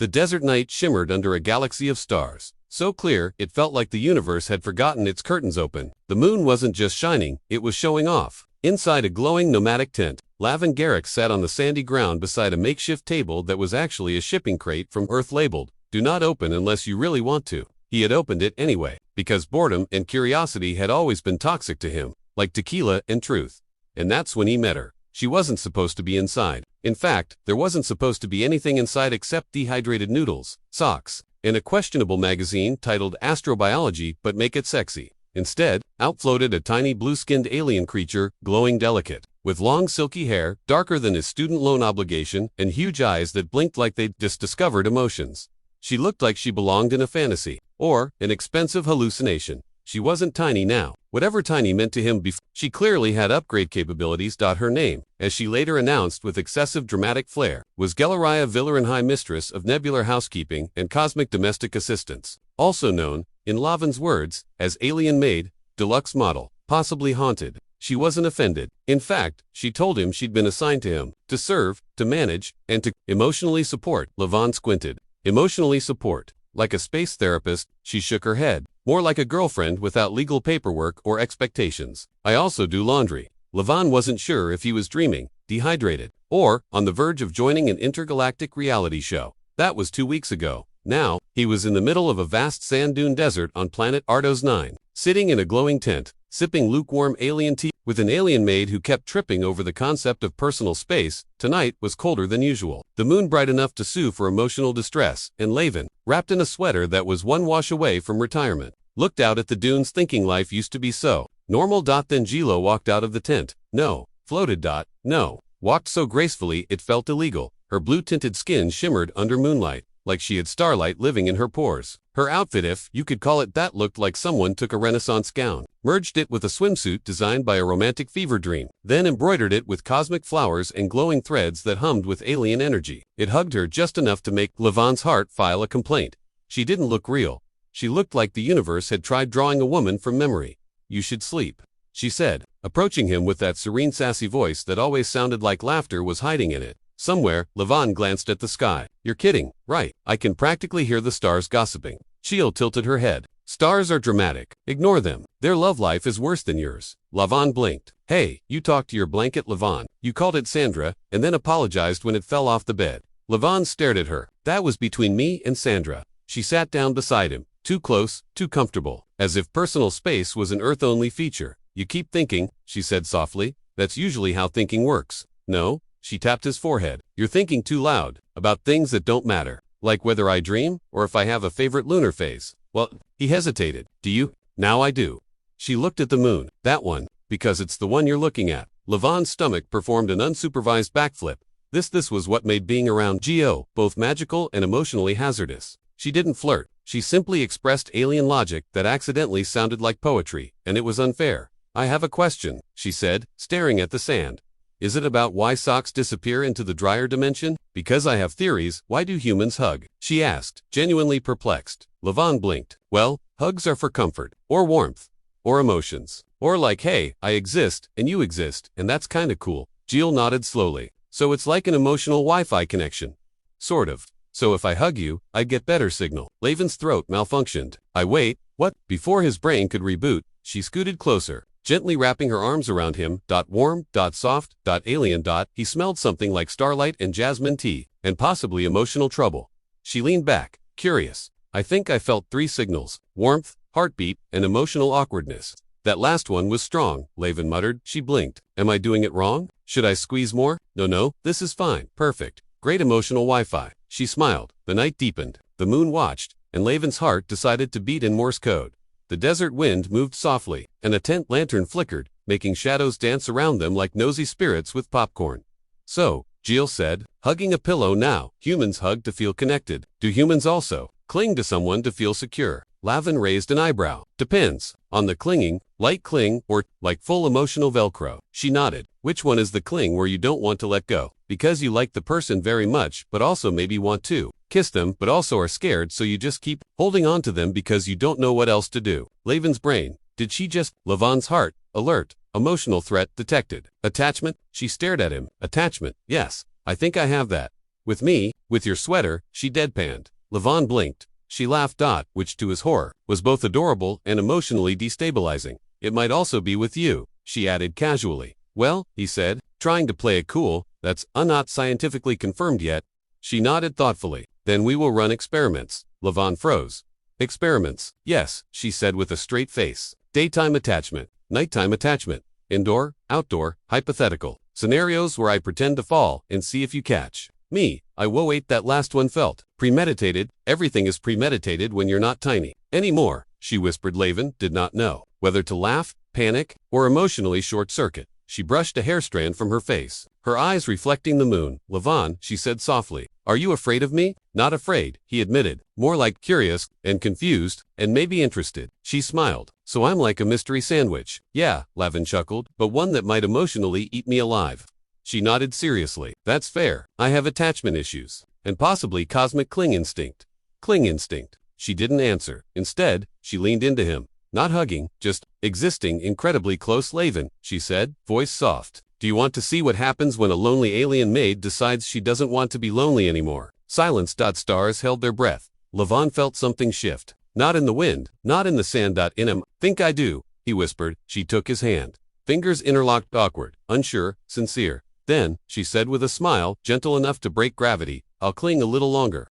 The desert night shimmered under a galaxy of stars. So clear, it felt like the universe had forgotten its curtains open. The moon wasn't just shining, it was showing off. Inside a glowing nomadic tent, Lav and Garrick sat on the sandy ground beside a makeshift table that was actually a shipping crate from Earth labeled, "Do not open unless you really want to." He had opened it anyway, because boredom and curiosity had always been toxic to him, like tequila and truth. And that's when he met her. She wasn't supposed to be inside. In fact, there wasn't supposed to be anything inside except dehydrated noodles, socks, and a questionable magazine titled Astrobiology, but make it sexy. Instead, out floated a tiny blue-skinned alien creature, glowing delicate, with long silky hair, darker than his student loan obligation, and huge eyes that blinked like they'd just discovered emotions. She looked like she belonged in a fantasy, or an expensive hallucination. She wasn't tiny now. Whatever tiny meant to him before, she clearly had upgrade capabilities. Her name, as she later announced with excessive dramatic flair, was Gelariah Villarin, High Mistress of Nebular Housekeeping and Cosmic Domestic Assistance, also known, in Lavan's words, as Alien Maid, Deluxe Model, possibly haunted. She wasn't offended. In fact, she told him she'd been assigned to him, to serve, to manage, and to emotionally support. Lavan squinted. Emotionally support. Like a space therapist, she shook her head. More like a girlfriend without legal paperwork or expectations. I also do laundry. Lavan wasn't sure if he was dreaming, dehydrated, or on the verge of joining an intergalactic reality show. That was 2 weeks ago. Now, he was in the middle of a vast sand dune desert on planet Ardos 9, sitting in a glowing tent, sipping lukewarm alien tea, with an alien maid who kept tripping over the concept of personal space. Tonight was colder than usual. The moon bright enough to sue for emotional distress, and Lavan, wrapped in a sweater that was one wash away from retirement, looked out at the dunes thinking life used to be so normal. Then Gilo walked out of the tent. No. Floated. No. Walked so gracefully it felt illegal. Her blue-tinted skin shimmered under moonlight, like she had starlight living in her pores. Her outfit, if you could call it that, looked like someone took a Renaissance gown, merged it with a swimsuit designed by a romantic fever dream, then embroidered it with cosmic flowers and glowing threads that hummed with alien energy. It hugged her just enough to make Lavan's heart file a complaint. She didn't look real. She looked like the universe had tried drawing a woman from memory. "You should sleep," she said, approaching him with that serene, sassy voice that always sounded like laughter was hiding in it. Somewhere, Lavan glanced at the sky. "You're kidding, right? I can practically hear the stars gossiping." Chil tilted her head. "Stars are dramatic. Ignore them. Their love life is worse than yours." Lavan blinked. "Hey, you talked to your blanket, Lavan. You called it Sandra, and then apologized when it fell off the bed." Lavan stared at her. "That was between me and Sandra." She sat down beside him. Too close, too comfortable, as if personal space was an Earth-only feature. "You keep thinking," she said softly. "That's usually how thinking works." "No." She tapped his forehead. "You're thinking too loud, about things that don't matter. Like whether I dream, or if I have a favorite lunar phase." "Well," he hesitated. "Do you?" "Now I do." She looked at the moon. "That one, because it's the one you're looking at." Lavan's stomach performed an unsupervised backflip. This was what made being around Gio both magical and emotionally hazardous. She didn't flirt. She simply expressed alien logic that accidentally sounded like poetry, and it was unfair. "I have a question," she said, staring at the sand. "Is it about why socks disappear into the drier dimension?" "Because I have theories. Why do humans hug?" she asked, genuinely perplexed. Lavan blinked. "Well, hugs are for comfort, or warmth, or emotions, or like, hey, I exist, and you exist, and that's kinda cool." Jill nodded slowly. "So it's like an emotional Wi-Fi connection." "Sort of. So if I hug you, I'd get better signal." Lavan's throat malfunctioned. "I wait, what?" Before his brain could reboot, she scooted closer, gently wrapping her arms around him. Warm, soft, alien. He smelled something like starlight and jasmine tea, and possibly emotional trouble. She leaned back, curious. "I think I felt 3 signals: warmth, heartbeat, and emotional awkwardness." "That last one was strong," Lavan muttered. She blinked. "Am I doing it wrong? Should I squeeze more?" No, this is fine. Perfect. Great emotional Wi-Fi." She smiled. The night deepened. The moon watched, and Lavan's heart decided to beat in Morse code. The desert wind moved softly, and a tent lantern flickered, making shadows dance around them like nosy spirits with popcorn. "So," Jill said, "hugging a pillow now. Humans hug to feel connected. Do humans also cling to someone to feel secure?" Lavan raised an eyebrow. "Depends on the clinging, light cling, or like full emotional Velcro." She nodded. "Which one is the cling where you don't want to let go? Because you like the person very much, but also maybe want to kiss them, but also are scared, so you just keep holding on to them because you don't know what else to do." Lavan's brain. Did she just? Lavan's heart. Alert. Emotional threat detected. "Attachment?" She stared at him. "Attachment? Yes. I think I have that. With me? With your sweater? She deadpanned. Levon blinked. She laughed, which to his horror, was both adorable and emotionally destabilizing. It might also be with you, she added casually. Well, he said, trying to play it cool, that's not scientifically confirmed yet. She nodded thoughtfully. Then we will run experiments. Levon froze. Experiments? Yes, she said with a straight face. Daytime attachment, nighttime attachment, indoor, outdoor, hypothetical. Scenarios where I pretend to fall and see if you catch me. Wait, that last one felt premeditated. Everything is premeditated when you're not tiny anymore, she whispered. Laven did not know whether to laugh, panic, or emotionally short-circuit. She brushed a hair strand from her face, her eyes reflecting the moon. Levon, she said softly, are you afraid of me? Not afraid, he admitted, more like curious and confused and maybe interested. She smiled. So I'm like a mystery sandwich. Yeah, Laven chuckled, but one that might emotionally eat me alive. She nodded seriously. That's fair. I have attachment issues. And possibly cosmic cling instinct. Cling instinct. She didn't answer. Instead, she leaned into him. Not hugging, just existing incredibly close. Laven, she said, voice soft. Do you want to see what happens when a lonely alien maid decides she doesn't want to be lonely anymore? Silence. Stars held their breath. Levon felt something shift. Not in the wind, not in the sand. In him. Think I do, he whispered. She took his hand. Fingers interlocked, awkward, unsure, sincere. Then, she said with a smile, gentle enough to break gravity, I'll cling a little longer.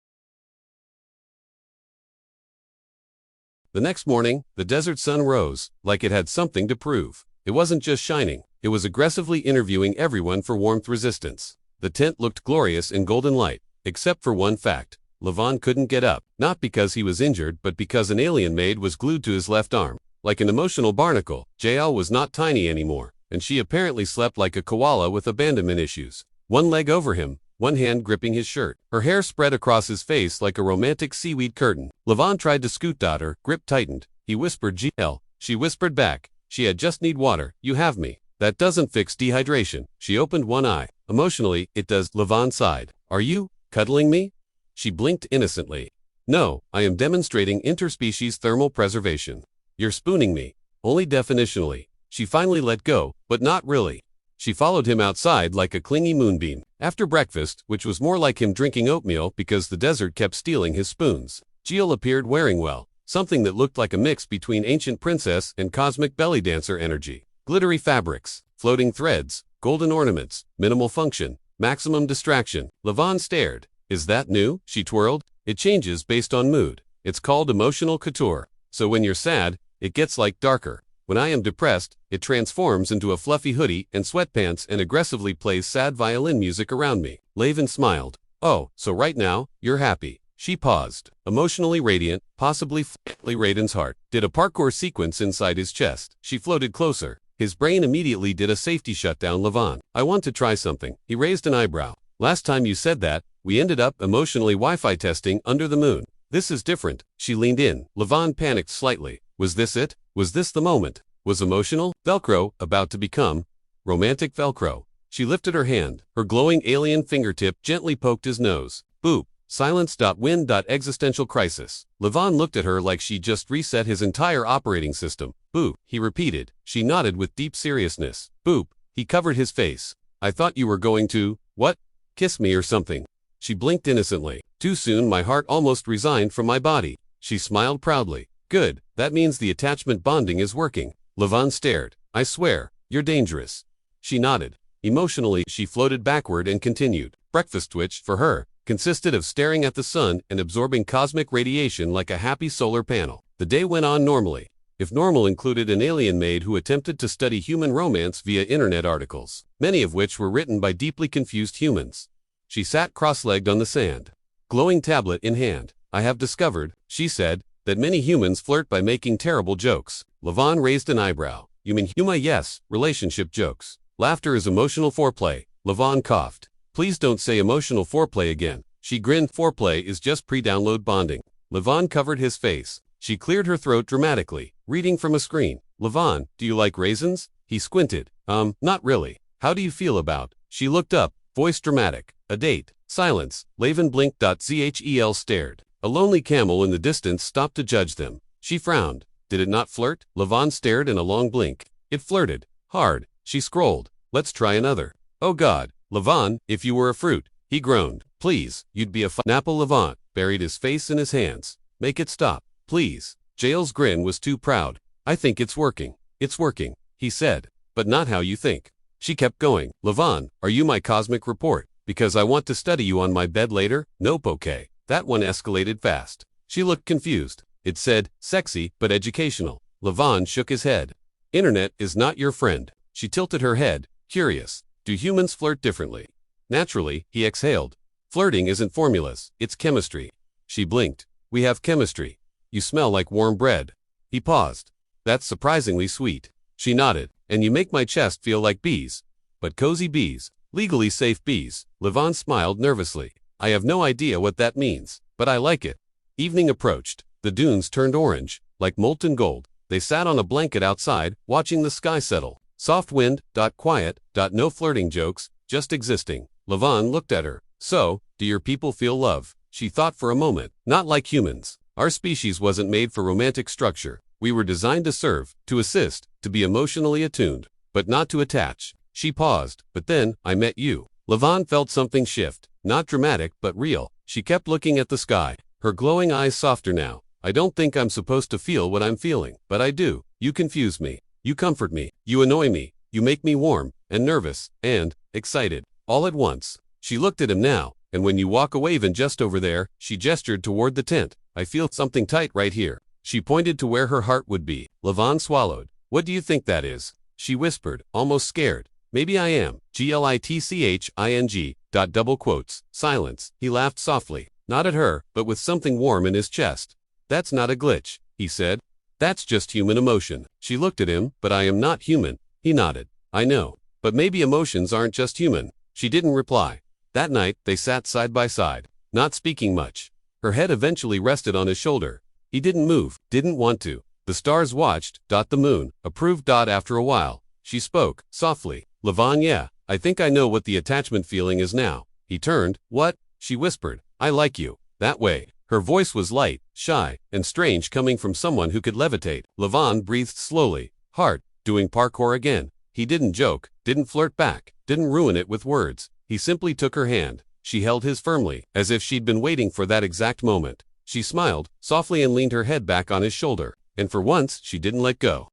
The next morning, the desert sun rose, like it had something to prove. It wasn't just shining, it was aggressively interviewing everyone for warmth resistance. The tent looked glorious in golden light, except for one fact. Levon couldn't get up, not because he was injured but because an alien maid was glued to his left arm. Like an emotional barnacle, JL was not tiny anymore, and she apparently slept like a koala with abandonment issues. One leg over him, one hand gripping his shirt. Her hair spread across his face like a romantic seaweed curtain. Levon tried to scoot at her, grip tightened. He whispered GL. She whispered back. I just need water, you have me. That doesn't fix dehydration. She opened one eye. Emotionally, it does. Levon sighed. Are you cuddling me? She blinked innocently. No, I am demonstrating interspecies thermal preservation. You're spooning me. Only definitionally. She finally let go, but not really. She followed him outside like a clingy moonbeam. After breakfast, which was more like him drinking oatmeal because the desert kept stealing his spoons, Jill appeared wearing something that looked like a mix between ancient princess and cosmic belly dancer energy. Glittery fabrics, floating threads, golden ornaments, minimal function, maximum distraction. Levon stared. Is that new? She twirled. It changes based on mood. It's called emotional couture. So when you're sad, it gets like darker. When I am depressed, it transforms into a fluffy hoodie and sweatpants and aggressively plays sad violin music around me. Laven smiled. Oh, so right now, you're happy. She paused. Emotionally radiant, possibly Raiden's heart did a parkour sequence inside his chest. She floated closer. His brain immediately did a safety shutdown. Levon, I want to try something. He raised an eyebrow. Last time you said that, we ended up emotionally Wi-Fi testing under the moon. This is different. She leaned in. Levon panicked slightly. Was this it? Was this the moment? Was emotional Velcro about to become romantic Velcro? She lifted her hand. Her glowing alien fingertip gently poked his nose. Boop. Silence. Win. Existential crisis. Levon looked at her like she just reset his entire operating system. Boop, he repeated. She nodded with deep seriousness. Boop. He covered his face. I thought you were going to, what? Kiss me or something. She blinked innocently. Too soon. My heart almost resigned from my body. She smiled proudly. Good, that means the attachment bonding is working. Levon stared. I swear, you're dangerous. She nodded. Emotionally, she floated backward and continued. Breakfast, which, for her, consisted of staring at the sun and absorbing cosmic radiation like a happy solar panel. The day went on normally. If normal included an alien maid who attempted to study human romance via internet articles, many of which were written by deeply confused humans. She sat cross-legged on the sand, glowing tablet in hand. I have discovered, she said, that many humans flirt by making terrible jokes. Levon raised an eyebrow. You mean yes, relationship jokes. Laughter is emotional foreplay. Levon coughed. Please don't say emotional foreplay again. She grinned. Foreplay is just pre-download bonding. Levon covered his face. She cleared her throat dramatically, reading from a screen. Levon, do you like raisins? He squinted. Not really. How do you feel about? She looked up, voice dramatic. A date. Silence. Laven blinked. Zhel stared. A lonely camel in the distance stopped to judge them. She frowned. Did it not flirt? Levon stared in a long blink. It flirted. Hard. She scrolled. Let's try another. Oh God. Levon, if you were a fruit, He groaned. Please, you'd be a Napple Levant buried his face in his hands. Make it stop, please. Jail's grin was too proud. I think it's working. It's working, he said. But not how you think. She kept going. Levant, are you my cosmic report? Because I want to study you on my bed later? Nope, okay. That one escalated fast. She looked confused. It said, sexy, but educational. Levant shook his head. Internet is not your friend. She tilted her head, curious. Do humans flirt differently? Naturally, he exhaled. Flirting isn't formulas, it's chemistry. She blinked. We have chemistry. You smell like warm bread. He paused. That's surprisingly sweet. She nodded. And you make my chest feel like bees. But cozy bees. Legally safe bees. Levant smiled nervously. I have no idea what that means, but I like it. Evening approached. The dunes turned orange, like molten gold. They sat on a blanket outside, watching the sky settle. Soft wind, quiet, no flirting jokes, just existing. Levant looked at her. So, do your people feel love? She thought for a moment. Not like humans. Our species wasn't made for romantic structure. We were designed to serve, to assist, to be emotionally attuned, but not to attach. She paused. But then, I met you. Levant felt something shift. Not dramatic, but real. She kept looking at the sky. Her glowing eyes softer now. I don't think I'm supposed to feel what I'm feeling, but I do. You confuse me. You comfort me. You annoy me. You make me warm, and nervous, and excited. All at once. She looked at him now, and when you walk away even just over there, she gestured toward the tent. I feel something tight right here. She pointed to where her heart would be. Levant swallowed. What do you think that is? She whispered, almost scared. Maybe I am. GLITCHING. Double quotes. Silence. He laughed softly. Not at her, but with something warm in his chest. That's not a glitch, he said. That's just human emotion. She looked at him. But I am not human. He nodded. I know. But maybe emotions aren't just human. She didn't reply. That night, they sat side by side, not speaking much. Her head eventually rested on his shoulder. He didn't move, didn't want to. The stars watched. The moon approved. After a while, she spoke, softly. Levant, yeah, I think I know what the attachment feeling is now. He turned. What? She whispered. I like you. That way. Her voice was light, shy, and strange coming from someone who could levitate. Levant breathed slowly. Heart, doing parkour again. He didn't joke, didn't flirt back, didn't ruin it with words. He simply took her hand. She held his firmly, as if she'd been waiting for that exact moment. She smiled, softly, and leaned her head back on his shoulder. And for once, she didn't let go.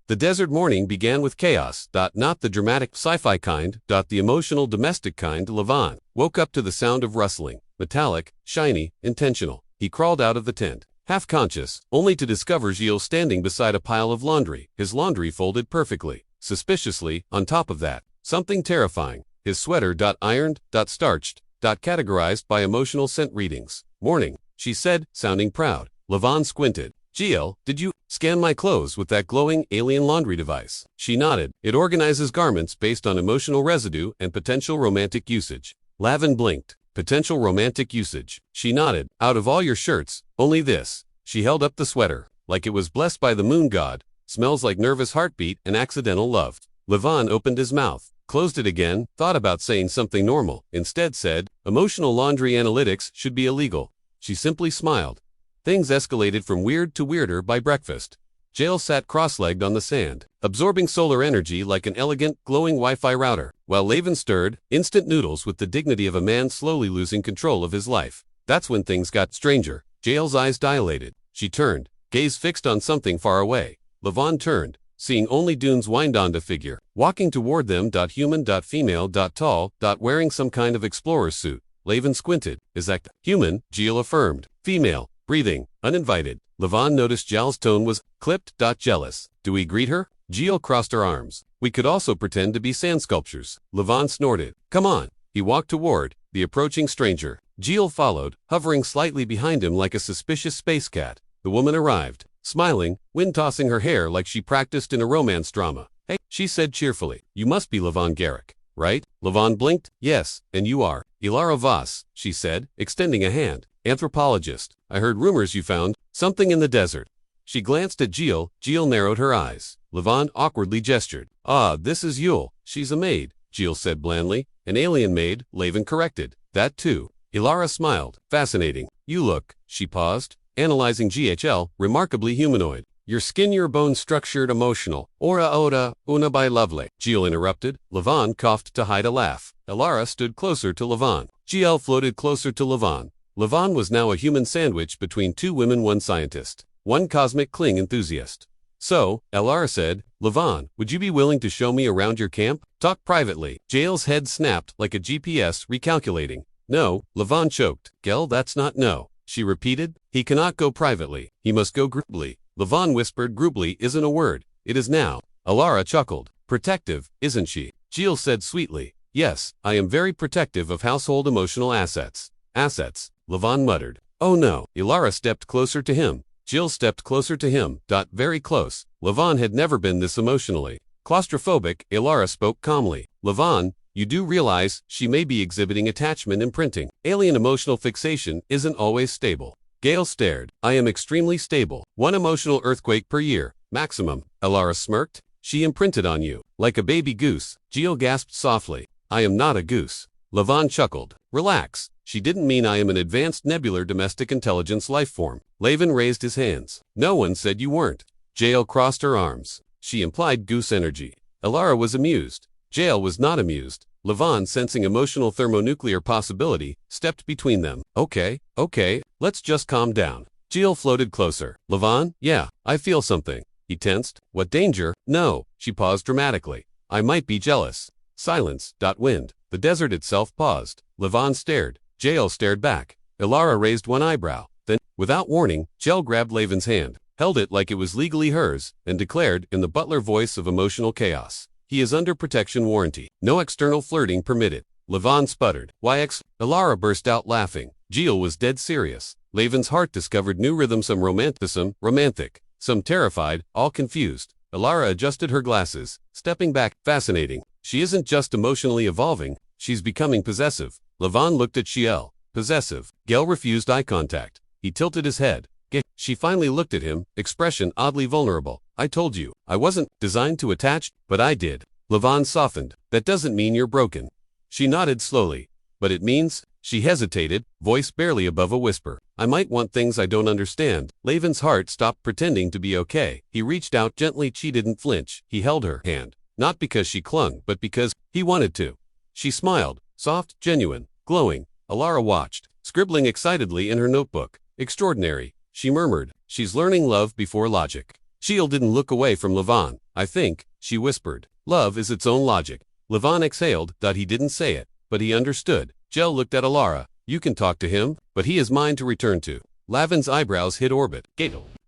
The desert morning began with chaos. Not the dramatic sci-fi kind. The emotional domestic kind. Levant woke up to the sound of rustling. Metallic, shiny, intentional. He crawled out of the tent, half conscious, only to discover Gilles standing beside a pile of laundry, his laundry folded perfectly. Suspiciously, on top of that, something terrifying. His sweater. Ironed, starched, categorized by emotional scent readings. Morning, she said, sounding proud. Levant squinted. Gilles, did you scan my clothes with that glowing alien laundry device? She nodded. It organizes garments based on emotional residue and potential romantic usage. Lavin blinked. Potential romantic usage. She nodded. Out of all your shirts, only this. She held up the sweater, like it was blessed by the moon god. Smells like nervous heartbeat and accidental love. Levant opened his mouth, closed it again, thought about saying something normal, instead said, emotional laundry analytics should be illegal. She simply smiled. Things escalated from weird to weirder by breakfast. Gilles sat cross-legged on the sand, absorbing solar energy like an elegant, glowing Wi-Fi router, while Lavin stirred instant noodles with the dignity of a man slowly losing control of his life. That's when things got stranger. Gilles' eyes dilated. She turned, gaze fixed on something far away. Levant turned, seeing only Dune's Wyandotte figure, walking toward them. Human. Female. Tall. Wearing some kind of explorer's suit. Lavin squinted. Is that human? Gilles affirmed. Female. Breathing. Uninvited. Levant noticed Gilles' tone was clipped. Jealous. Do we greet her? Gilles crossed her arms. We could also pretend to be sand sculptures. Levant snorted. Come on. He walked toward the approaching stranger. Gilles followed, hovering slightly behind him like a suspicious space cat. The woman arrived, smiling, wind-tossing her hair like she practiced in a romance drama. Hey, she said cheerfully. You must be Levant Garrick, right? Levant blinked. Yes, and you are. Ilara Voss, she said, extending a hand. Anthropologist. I heard rumors you found something in the desert. She glanced at Gilles. Gilles narrowed her eyes. Levant awkwardly gestured. Ah, this is Yule. She's a maid, Gilles said blandly. An alien maid, Lavin corrected. That too. Ilara smiled. Fascinating. You look. She paused, analyzing GHL, remarkably humanoid. Your skin, your bone structured, emotional. Ora ora, una by lovely. Jill interrupted. Levon coughed to hide a laugh. Elara stood closer to Levon. GL floated closer to Levon. Levon was now a human sandwich between two women, one scientist, one cosmic cling enthusiast. So, Elara said, Levon, would you be willing to show me around your camp? Talk privately. Jail's head snapped like a GPS recalculating. No, Levon choked. Gel, that's not no. She repeated. He cannot go privately. He must go grouply. Levon whispered. Grouply isn't a word. It is now. Elara chuckled. Protective, isn't she? Jill said sweetly. Yes, I am very protective of household emotional assets. Assets, Levon muttered. Oh no. Elara stepped closer to him. Jill stepped closer to him. Very close. Levon had never been this emotionally claustrophobic. Elara spoke calmly. Levon, you do realize she may be exhibiting attachment imprinting. Alien emotional fixation isn't always stable. Gale stared. I am extremely stable. One emotional earthquake per year, maximum. Elara smirked. She imprinted on you, like a baby goose. Jill gasped softly. I am not a goose. Levon chuckled. Relax. She didn't mean I am an advanced nebular domestic intelligence life form. Laven raised his hands. No one said you weren't. Jael crossed her arms. She implied goose energy. Elara was amused. Jael was not amused. Levon, sensing emotional thermonuclear possibility, stepped between them. Okay, let's just calm down. Jill floated closer. Levon, yeah, I feel something. He tensed. What danger? No. She paused dramatically. I might be jealous. Silence. Wind. The desert itself paused. Levon stared. Jael stared back. Elara raised one eyebrow. Then, without warning, Jill grabbed Laven's hand, held it like it was legally hers, and declared, in the butler voice of emotional chaos, he is under protection warranty. No external flirting permitted. Levon sputtered. Elara burst out laughing. Jill was dead serious. Laven's heart discovered new rhythm, some romantic, some terrified, all confused. Elara adjusted her glasses, stepping back. Fascinating. She isn't just emotionally evolving, she's becoming possessive. Levon looked at Shiel. Possessive. Gel refused eye contact. He tilted his head. She finally looked at him, expression oddly vulnerable. I told you, I wasn't designed to attach, but I did. Levon softened. That doesn't mean you're broken. She nodded slowly. But it means, she hesitated, voice barely above a whisper. I might want things I don't understand. Laven's heart stopped pretending to be okay. He reached out gently. She didn't flinch. He held her hand. Not because she clung, but because he wanted to. She smiled, soft, genuine, glowing. Elara watched, scribbling excitedly in her notebook. Extraordinary, she murmured. She's learning love before logic. Shiel didn't look away from Levon. I think, she whispered. Love is its own logic. Levon exhaled. He didn't say it, but he understood. Jill looked at Elara. You can talk to him, but he is mine to return to. Laven's eyebrows hit orbit.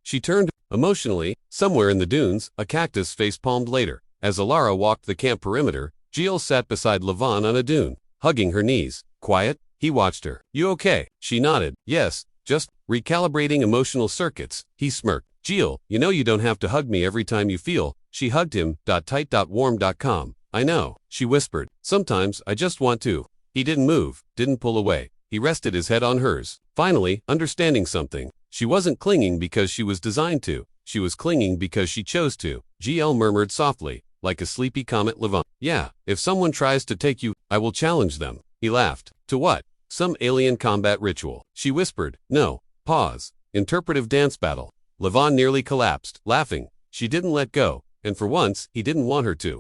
She turned. Emotionally, somewhere in the dunes, a cactus face-palmed later. As Elara walked the camp perimeter, Jill sat beside Levon on a dune, hugging her knees. Quiet? He watched her. You okay? She nodded. Yes, just recalibrating emotional circuits. He smirked. Jill, you know you don't have to hug me every time you feel. She hugged him. Tight. Warm. Calm. I know, she whispered. Sometimes I just want to. He didn't move, didn't pull away. He rested his head on hers. Finally, understanding something. She wasn't clinging because she was designed to. She was clinging because she chose to. GL murmured softly, like a sleepy comet. Levon. Yeah, if someone tries to take you, I will challenge them. He laughed. To what? Some alien combat ritual. She whispered. No. Pause. Interpretive dance battle. Levon nearly collapsed, laughing. She didn't let go, and for once, he didn't want her to.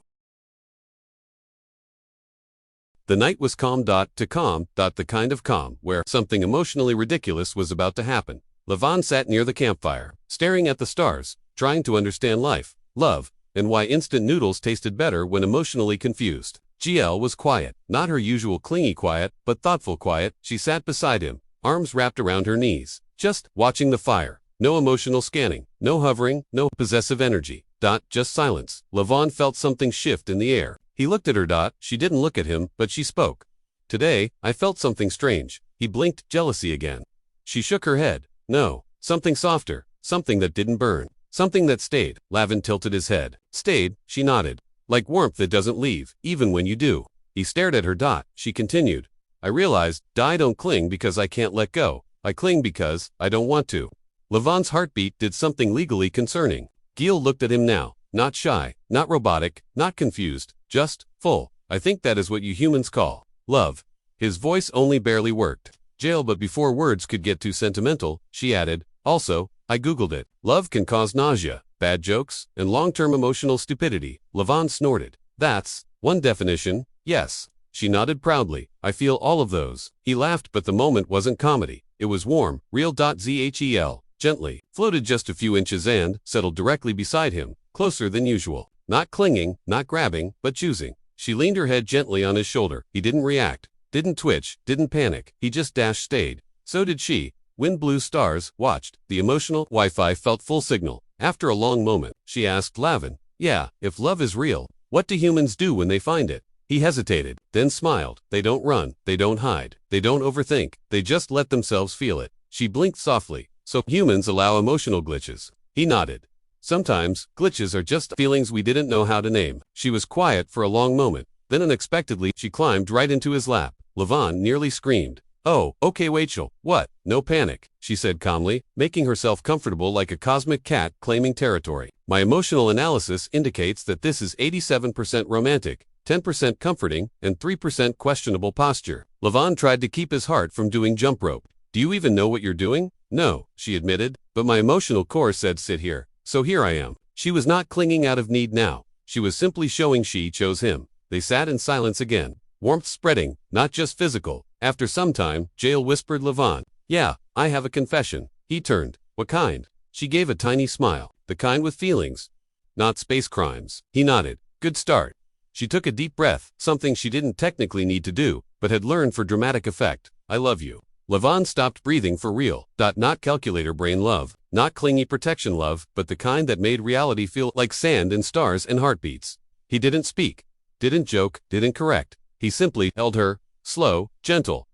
The night was calm. The kind of calm where something emotionally ridiculous was about to happen. Levon sat near the campfire, staring at the stars, trying to understand life, love, and why instant noodles tasted better when emotionally confused. GL was quiet, not her usual clingy quiet, but thoughtful quiet. She sat beside him, arms wrapped around her knees, just watching the fire. No emotional scanning, no hovering, no possessive energy. Just silence. Levon felt something shift in the air. He looked at her. She didn't look at him, but she spoke. Today, I felt something strange. He blinked. Jealousy again. She shook her head. No, something softer, something that didn't burn, something that stayed. Laven tilted his head. Stayed, she nodded. Like warmth that doesn't leave, even when you do. He stared at her. She continued. I realized, I don't cling because I can't let go. I cling because I don't want to. Levon's heartbeat did something legally concerning. Gil looked at him now, not shy, not robotic, not confused, just full. I think that is what you humans call love. His voice only barely worked. Jail, but before words could get too sentimental, she added, also, I googled it. Love can cause nausea, bad jokes, and long-term emotional stupidity. Lavon snorted. That's one definition, yes. She nodded proudly. I feel all of those. He laughed, but the moment wasn't comedy. It was warm, real. Zhel, gently, floated just a few inches and settled directly beside him, closer than usual. Not clinging, not grabbing, but choosing. She leaned her head gently on his shoulder. He didn't react, didn't twitch, didn't panic. He just stayed. So did she. Wind blew, stars watched. The emotional Wi-Fi felt full signal. After a long moment, she asked Lavin, yeah, if love is real, what do humans do when they find it? He hesitated, then smiled. They don't run, they don't hide, they don't overthink, they just let themselves feel it. She blinked softly. So humans allow emotional glitches. He nodded. Sometimes, glitches are just feelings we didn't know how to name. She was quiet for a long moment. Then unexpectedly, she climbed right into his lap. Lavon nearly screamed. Oh, okay Rachel, what? No panic, she said calmly, making herself comfortable like a cosmic cat claiming territory. My emotional analysis indicates that this is 87% romantic, 10% comforting, and 3% questionable posture. Lavon tried to keep his heart from doing jump rope. Do you even know what you're doing? No, she admitted, but my emotional core said sit here, so here I am. She was not clinging out of need now. She was simply showing she chose him. They sat in silence again, warmth spreading, not just physical. After some time, Jael whispered Lavon, yeah, I have a confession. He turned. What kind? She gave a tiny smile. The kind with feelings. Not space crimes. He nodded. Good start. She took a deep breath, something she didn't technically need to do, but had learned for dramatic effect. I love you. Lavon stopped breathing for real. Not calculator brain love, not clingy protection love, but the kind that made reality feel like sand and stars and heartbeats. He didn't speak, didn't joke, didn't correct. He simply held her, slow, gentle,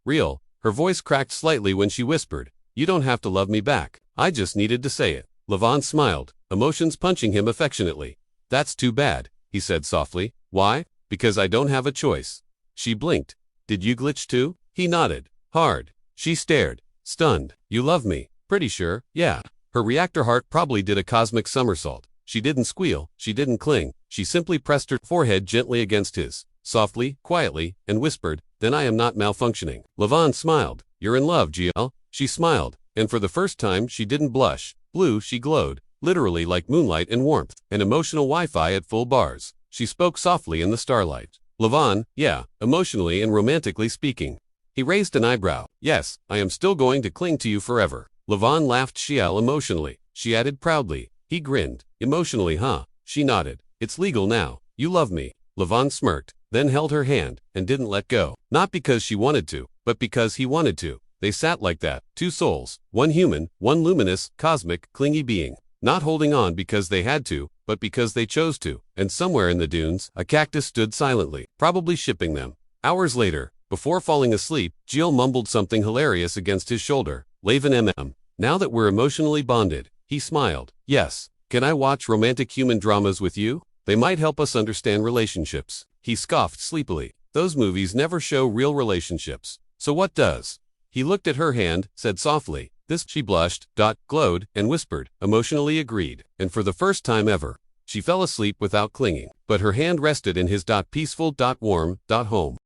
real. Her voice cracked slightly when she whispered, you don't have to love me back. I just needed to say it. Lavon smiled, emotions punching him affectionately. That's too bad, he said softly. Why? Because I don't have a choice. She blinked. Did you glitch too? He nodded. Hard. She stared, stunned. You love me? Pretty sure, yeah. Her reactor heart probably did a cosmic somersault. She didn't squeal, she didn't cling. She simply pressed her forehead gently against his, softly, quietly, and whispered, then I am not malfunctioning. Lavon smiled. You're in love, Jael. She smiled, and for the first time she didn't blush. Blue, she glowed, literally like moonlight and warmth, and emotional Wi-Fi at full bars. She spoke softly in the starlight. Lavon, yeah, emotionally and romantically speaking. He raised an eyebrow. Yes, I am still going to cling to you forever. Lavon laughed. Jael emotionally. She added proudly. He grinned. Emotionally, huh? She nodded. It's legal now. You love me. Lavon smirked, then held her hand, and didn't let go. Not because she wanted to, but because he wanted to. They sat like that, two souls, one human, one luminous, cosmic, clingy being. Not holding on because they had to, but because they chose to. And somewhere in the dunes, a cactus stood silently, probably shipping them. Hours later, before falling asleep, Jill mumbled something hilarious against his shoulder. Lavin now that we're emotionally bonded, he smiled. Yes. Can I watch romantic human dramas with you? They might help us understand relationships. He scoffed sleepily. Those movies never show real relationships. So what does? He looked at her hand, said softly, this. She blushed, glowed, and whispered, emotionally agreed. And for the first time ever, she fell asleep without clinging. But her hand rested in his. Peaceful. Warm. Home.